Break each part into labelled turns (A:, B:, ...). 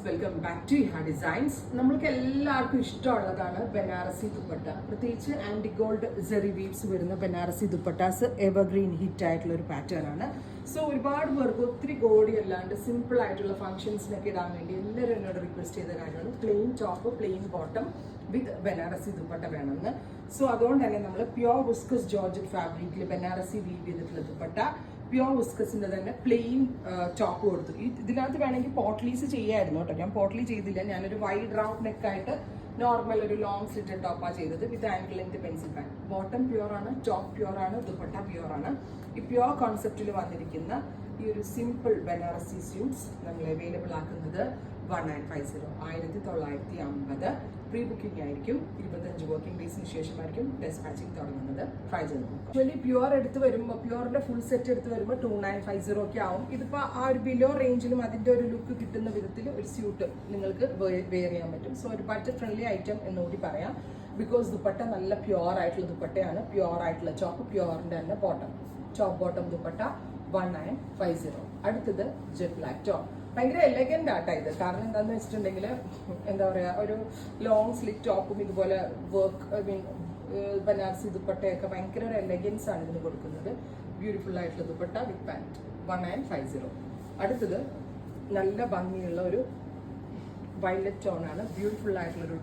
A: Welcome back to ഇഹ designs. നമ്മൾക്ക് എല്ലാവർക്കും ഇഷ്ടമുള്ളതാണ് ബനാറസി ദുപ്പട്ട. പ്രത്യേകിച്ച് ആൻറ്റി ഗോൾഡ് സെറി വീവ്സ് വരുന്ന ബനാറസി ദുപ്പട്ടാസ് എവർഗ്രീൻ ഹിറ്റ് ആയിട്ടുള്ള ഒരു പാറ്റേൺ ആണ്. സോ ഒരുപാട് പേർക്ക് ഒത്തിരി ഗോഡി അല്ലാണ്ട് സിമ്പിൾ ആയിട്ടുള്ള ഫംഗ്ഷൻസിനൊക്കെ ഇടാൻ വേണ്ടി എല്ലാവരും എന്നോട് റിക്വസ്റ്റ് ചെയ്ത കാര്യമാണ് plain top plain bottom with Banarasi dupatta വേണമെന്ന്. സോ അതുകൊണ്ട് തന്നെ നമ്മൾ പ്യോർ വിസ്കസ് ജോർജറ്റ് ഫാബ്രിക്കിൽ ബനാറസി വീവ് ചെയ്തിട്ടുള്ള ദുപ്പട്ട, പ്യോർ വിസ്കസിന്റെ തന്നെ പ്ലെയിൻ ടോപ്പ് കൊടുത്തു. ഇതിനകത്ത് വേണമെങ്കിൽ പോട്ട്ലീസ് ചെയ്യായിരുന്നു കേട്ടോ. ഞാൻ പോട്ട്ലി ചെയ്തില്ല, ഞാനൊരു വൈഡ് റൗണ്ട് നെക്ക് ആയിട്ട് നോർമൽ ഒരു ലോങ് സ്ലിറ്റഡ് ടോപ്പാണ് ചെയ്തത് വിത്ത് angle length pencil pan. Bottom pure ആണ്, ടോപ്പ് പ്യോർ ആണ്, ദുപ്പട്ട പ്യോർ ആണ്. ഈ പ്യോർ കോൺസെപ്റ്റിൽ വന്നിരിക്കുന്ന ഈ ഒരു സിമ്പിൾ ബനാറസി സ്യൂട്ട്സ് നമ്മൾ അവൈലബിൾ ആക്കുന്നത് 1950 1950 പ്രീ ബുക്കിംഗ് ആയിരിക്കും. 25 വർക്കിംഗ് ഡേയ്സിന് ശേഷമായിരിക്കും ഡെസ്പാച്ചിങ് തുടങ്ങുന്നത്. ട്രൈ ചെയ്ത് നോക്കാം. ആക്ച്വലി പ്യുവർ എടുത്ത് വരുമ്പോൾ പ്യുവറിന്റെ ഫുൾ സെറ്റ് എടുത്ത് വരുമ്പോൾ 2950 ഒക്കെ ആവും. ഇതിപ്പോൾ ആ ഒരു ബിലോ റേഞ്ചിലും അതിന്റെ ഒരു ലുക്ക് കിട്ടുന്ന വിധത്തിൽ ഒരു സ്യൂട്ട് നിങ്ങൾക്ക് വെയർ ചെയ്യാൻ പറ്റും. സോ ഒരു ബഡ്ജറ്റ് ഫ്രണ്ട്ലി ഐറ്റം എന്നുകൂടി പറയാം. ബിക്കോസ് ദുപ്പട്ട നല്ല പ്യുവർ ആയിട്ടുള്ള ദുപ്പട്ടയാണ്. പ്യുവർ ആയിട്ടുള്ള ചോപ്പ്, പ്യുവറിന്റെ തന്നെ ബോട്ടം, ചോപ്പ് ബോട്ടം ദുപ്പട്ട 1950. അടുത്തത് ജെറ്റ് ബ്ലാക്ക് ടോപ്പ്. ഭയങ്കര എലഗന്റ് ആട്ടാ ഇത്. കാരണം എന്താണെന്ന് വെച്ചിട്ടുണ്ടെങ്കിൽ എന്താ പറയുക, ഒരു ലോങ് സ്ലിറ്റ് ടോപ്പും ഇതുപോലെ വർക്ക് ബനാറസി ദുപ്പട്ടയൊക്കെ ഭയങ്കര ഒരു എലഗൻസ് ആണ് ഇതിന് കൊടുക്കുന്നത്. ബ്യൂട്ടിഫുൾ ആയിട്ടുള്ള ദുപ്പട്ട വിത്ത് പാൻറ്റ് 1950. അടുത്തത് നല്ല ഭംഗിയുള്ള ഒരു വയലറ്റ് ടോൺ ആണ്. ബ്യൂട്ടിഫുൾ ആയിട്ടുള്ള ഒരു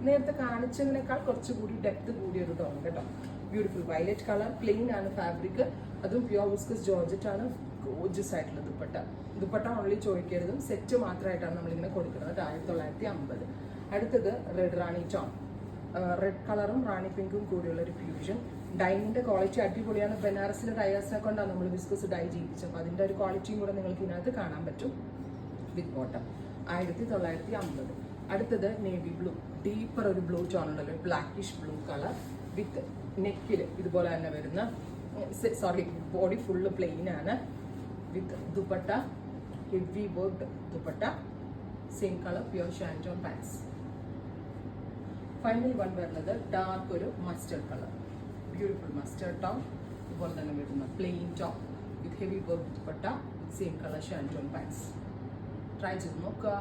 A: നേരത്തെ കാണിച്ചതിനേക്കാൾ കുറച്ചുകൂടി ഡെപ്ത് കൂടിയ ഒരു ടോൺ കേട്ടോ. ബ്യൂട്ടിഫുൾ വയലറ്റ് കളർ, പ്ലെയിൻ ആണ് ഫാബ്രിക്, അതും പ്യോർ വിസ്കസ് ജോർജറ്റ് ആണ്. ഗോർജിയസ് ആയിട്ടുള്ള ദുപ്പട്ട. ദുപ്പട്ട ഓൺലി ചോദിക്കരുതും, സെറ്റ് മാത്രമായിട്ടാണ് നമ്മളിങ്ങനെ കൊടുക്കുന്നത്. 1950. അടുത്തത് റെഡ് റാണി ടോൺ. റെഡ് കളറും റാണി പിങ്കും കൂടിയുള്ള ഒരു ഫ്യൂഷൻ. ഡൈനിന്റെ ക്വാളിറ്റി അടിപൊളിയാണ്. ബനാറസിലെ ഡയേഴ്സിനെ കൊണ്ടാണ് നമ്മൾ വിസ്കസ് ഡൈ ചെയ്യിപ്പിച്ചത്. അപ്പോൾ അതിന്റെ ഒരു ക്വാളിറ്റിയും കൂടെ നിങ്ങൾക്ക് ഇതിനകത്ത് കാണാൻ പറ്റും. With bottom 1950. അടുത്തത് നേവി ബ്ലൂ. ഡീപ്പർ ഒരു ബ്ലൂ ടോൺ ഉണ്ടല്ലോ, ബ്ലാക്കിഷ് ബ്ലൂ കളർ വിത്ത് നെക്കിൽ ഇതുപോലെ തന്നെ വരുന്ന ബോഡി ഫുള്ള് പ്ലെയിൻ ആണ്. With dupatta heavy worked dupatta, same colour pure shantoon pants. Final one വരുന്നത് ഡാർക്ക് ഒരു mustard colour, beautiful mustard top, ഇതുപോലെ തന്നെ വരുന്ന plain top with heavy work dupatta, same colour shantoon pants. Try ചെയ്ത് നോക്കുക.